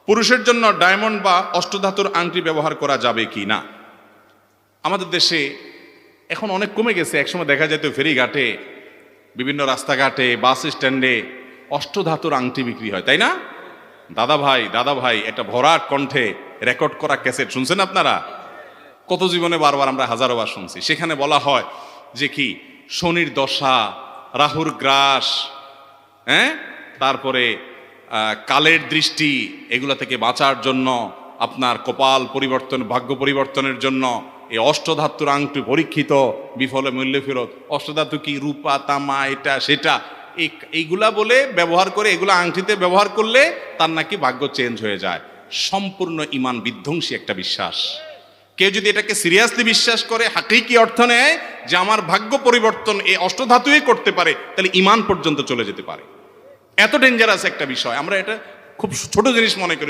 পুরুষের জন্য ডায়মন্ড বা অষ্টধাতুর আংটি ব্যবহার করা যাবে কি না? আমাদের দেশে এখন অনেক কমে গেছে। একসময় দেখা যেত ফেরিঘাটে, বিভিন্ন রাস্তাঘাটে, বাস স্ট্যান্ডে অষ্টধাতুর আংটি বিক্রি হয়, তাই না? দাদা ভাই একটা ভরাট কণ্ঠে রেকর্ড করা ক্যাসেট শুনছেন আপনারা? কত জীবনে বারবার আমরা হাজারো বার শুনছি। সেখানে বলা হয় যে কি শনির দশা, রাহুর গ্রাস, তারপরে কালের দৃষ্টি, এগুলা থেকে বাঁচার জন্য, আপনার কপাল পরিবর্তন, ভাগ্য পরিবর্তনের জন্য এই অষ্টধাতুর আংটি পরীক্ষিত, বিফলে মূল্য ফেরত। অষ্টধাতু কি? রূপা, তামা, এটা সেটা, এইগুলা বলে ব্যবহার করে, এগুলা আংটিতে ব্যবহার করলে তার নাকি ভাগ্য চেঞ্জ হয়ে যায়। সম্পূর্ণ ইমান বিধ্বংসী একটা বিশ্বাস। কেউ যদি এটাকে সিরিয়াসলি বিশ্বাস করে, হাকিকি অর্থ নেয় যে আমার ভাগ্য পরিবর্তন এই অষ্টধাতুই করতে পারে, তাহলে ইমান পর্যন্ত চলে যেতে পারে। এত ডেঞ্জারাস একটা বিষয়। আমরা এটা খুব ছোট জিনিস মনে করি।